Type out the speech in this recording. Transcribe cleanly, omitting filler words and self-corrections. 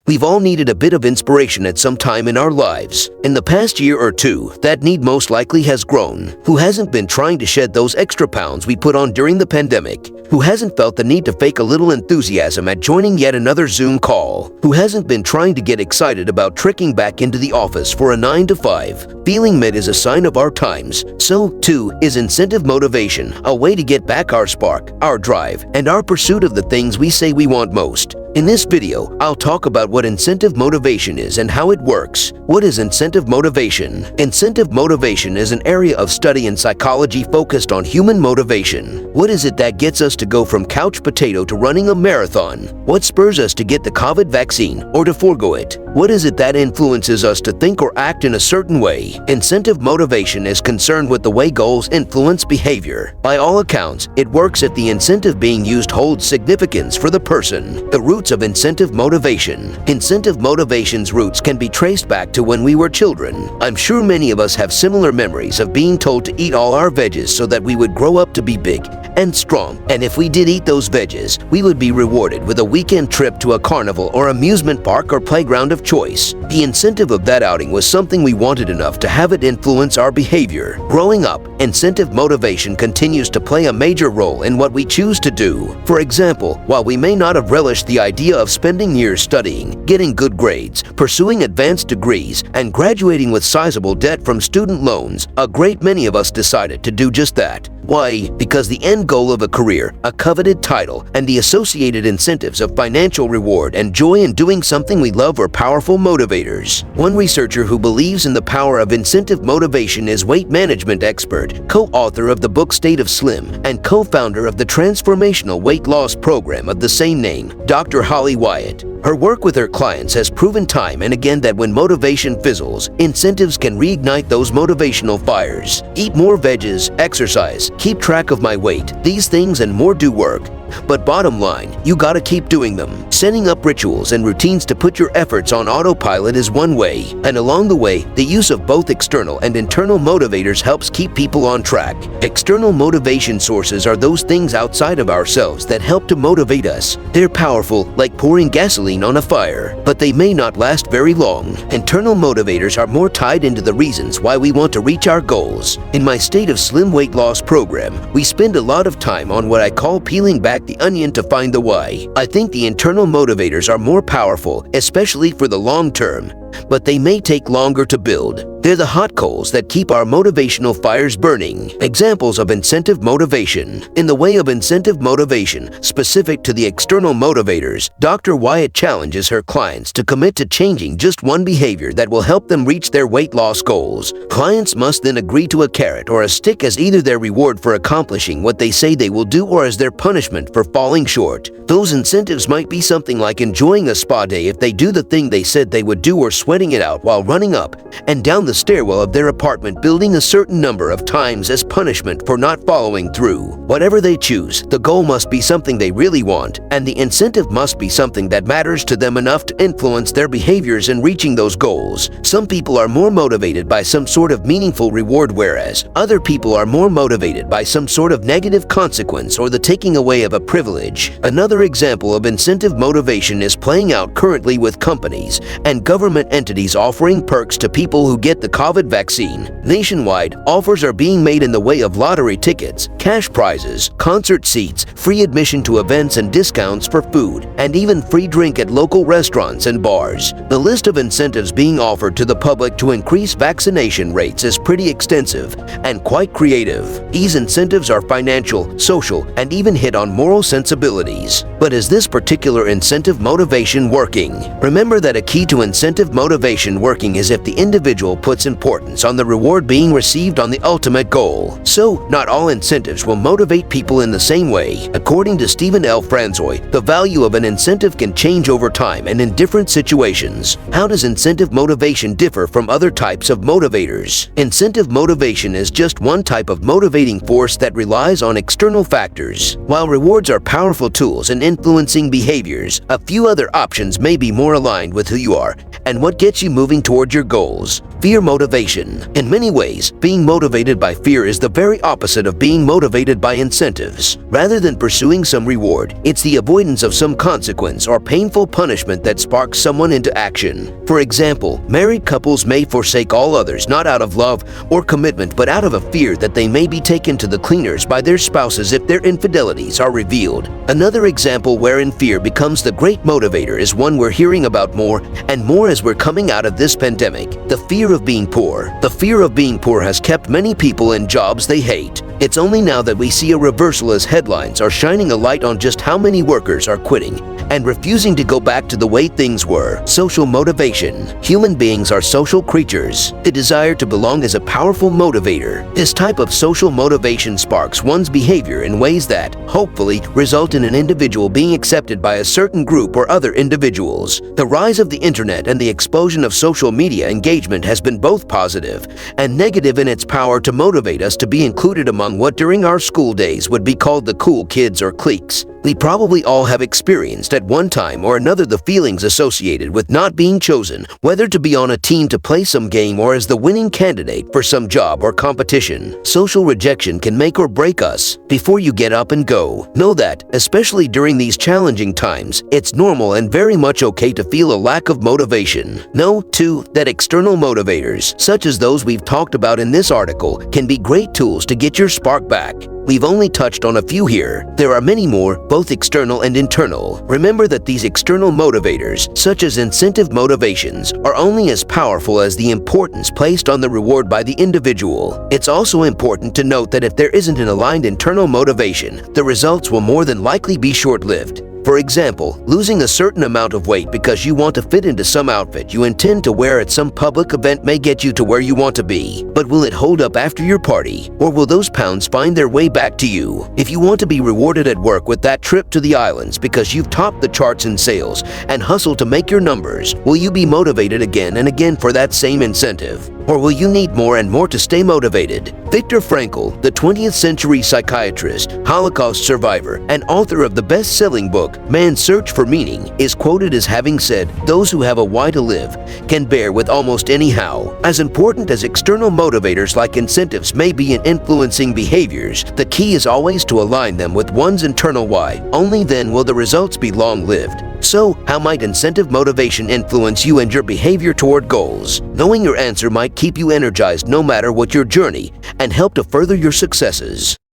We've all needed a bit of inspiration at some time in our lives. In the past year or two, that need most likely has grown. Who hasn't been trying to shed those extra pounds we put on during the pandemic? Who hasn't felt the need to fake a little enthusiasm at joining yet another Zoom call? Who hasn't been trying to get excited about trekking back into the office for a 9 to 5? Feeling mid is a sign of our times. So, too, is incentive motivation, a way to get back our spark, our drive, and our pursuit of the things we say we want most. In this video, I'll talk about what incentive motivation is and how it works. What is incentive motivation? Incentive motivation is an area of study in psychology focused on human motivation. What is it that gets us to go from couch potato to running a marathon? What spurs us to get the COVID vaccine or to forego it? What is it that influences us to think or act in a certain way? Incentive motivation is concerned with the way goals influence behavior. By all accounts, it works if the incentive being used holds significance for the person. The roots of incentive motivation. Incentive motivation's roots can be traced back to when we were children. I'm sure many of us have similar memories of being told to eat all our veggies so that we would grow up to be big and strong. And if we did eat those veggies, we would be rewarded with a weekend trip to a carnival or amusement park or playground of choice. The incentive of that outing was something we wanted enough to have it influence our behavior. Growing up, incentive motivation continues to play a major role in what we choose to do. For example, while we may not have relished the idea of spending years studying, getting good grades, pursuing advanced degrees, and graduating with sizable debt from student loans, a great many of us decided to do just that. Why? Because the end goal of a career, a coveted title, and the associated incentives of financial reward and joy in doing something we love are powerful motivators. One researcher who believes in the power of incentive motivation is weight management expert, co-author of the book State of Slim, and co-founder of the transformational weight loss program of the same name, Dr. Holly Wyatt. Her work with her clients has proven time and again that when motivation fizzles, incentives can reignite those motivational fires. Eat more veggies, exercise, keep track of my weight. These things and more do work. But bottom line, you gotta keep doing them. Setting up rituals and routines to put your efforts on autopilot is one way, and along the way, the use of both external and internal motivators helps keep people on track. External motivation sources are those things outside of ourselves that help to motivate us. They're powerful, like pouring gasoline on a fire, but they may not last very long. Internal motivators are more tied into the reasons why we want to reach our goals. In my State of Slim weight loss program, we spend a lot of time on what I call peeling back the onion to find the why. I think the internal motivators are more powerful, especially for the long term, but they may take longer to build. They're the hot coals that keep our motivational fires burning. Examples of incentive motivation. In the way of incentive motivation, specific to the external motivators, Dr. Wyatt challenges her clients to commit to changing just one behavior that will help them reach their weight loss goals. Clients must then agree to a carrot or a stick as either their reward for accomplishing what they say they will do or as their punishment for falling short. Those incentives might be something like enjoying a spa day if they do the thing they said they would do, or sweating it out while running up and down the stairwell of their apartment building a certain number of times as punishment for not following through. Whatever they choose, the goal must be something they really want, and the incentive must be something that matters to them enough to influence their behaviors in reaching those goals. Some people are more motivated by some sort of meaningful reward, whereas other people are more motivated by some sort of negative consequence or the taking away of a privilege. Another example of incentive motivation is playing out currently with companies and government entities offering perks to people who get the COVID vaccine. Nationwide, offers are being made in the way of lottery tickets, cash prizes, concert seats, free admission to events and discounts for food, and even free drink at local restaurants and bars. The list of incentives being offered to the public to increase vaccination rates is pretty extensive and quite creative. These incentives are financial, social, and even hit on moral sensibilities. But is this particular incentive motivation working? Remember that a key to incentive motivation working is if the individual puts importance on the reward being received on the ultimate goal. So, not all incentives will motivate people in the same way. According to Stephen L. Franzoy, the value of an incentive can change over time and in different situations. How does incentive motivation differ from other types of motivators? Incentive motivation is just one type of motivating force that relies on external factors. While rewards are powerful tools in influencing behaviors, a few other options may be more aligned with who you are and what gets you moving toward your goals. Fear motivation. In many ways, being motivated by fear is the very opposite of being motivated by incentives. Rather than pursuing some reward, it's the avoidance of some consequence or painful punishment that sparks someone into action. For example, married couples may forsake all others not out of love or commitment but out of a fear that they may be taken to the cleaners by their spouses if their infidelities are revealed. Another example wherein fear becomes the great motivator is one we're hearing about more and more as we're coming out of this pandemic: the fear of being poor. The fear of being poor has kept many people in jobs they hate. It's only now that we see a reversal as headlines are shining a light on just how many workers are quitting and refusing to go back to the way things were. Social motivation. Human beings are social creatures. The desire to belong is a powerful motivator. This type of social motivation sparks one's behavior in ways that, hopefully, result in an individual being accepted by a certain group or other individuals. The rise of the internet and the explosion of social media engagement has been both positive and negative in its power to motivate us to be included among what during our school days would be called the cool kids or cliques. We probably all have experienced at one time or another the feelings associated with not being chosen, whether to be on a team to play some game or as the winning candidate for some job or competition. Social rejection can make or break us. Before you get up and go, know that, especially during these challenging times, it's normal and very much okay to feel a lack of motivation. Know, too, that external motivators, such as those we've talked about in this article, can be great tools to get your spark back. We've only touched on a few here. There are many more, both external and internal. Remember that these external motivators, such as incentive motivations, are only as powerful as the importance placed on the reward by the individual. It's also important to note that if there isn't an aligned internal motivation, the results will more than likely be short-lived. For example, losing a certain amount of weight because you want to fit into some outfit you intend to wear at some public event may get you to where you want to be. But will it hold up after your party? Or will those pounds find their way back to you? If you want to be rewarded at work with that trip to the islands because you've topped the charts in sales and hustled to make your numbers, will you be motivated again and again for that same incentive? Or will you need more and more to stay motivated? Viktor Frankl, the 20th century psychiatrist, Holocaust survivor, and author of the best-selling book, Man's Search for Meaning, is quoted as having said, "Those who have a why to live can bear with almost any how." As important as external motivators like incentives may be in influencing behaviors, the key is always to align them with one's internal why. Only then will the results be long-lived. So, how might incentive motivation influence you and your behavior toward goals? Knowing your answer might keep you energized no matter what your journey and help to further your successes.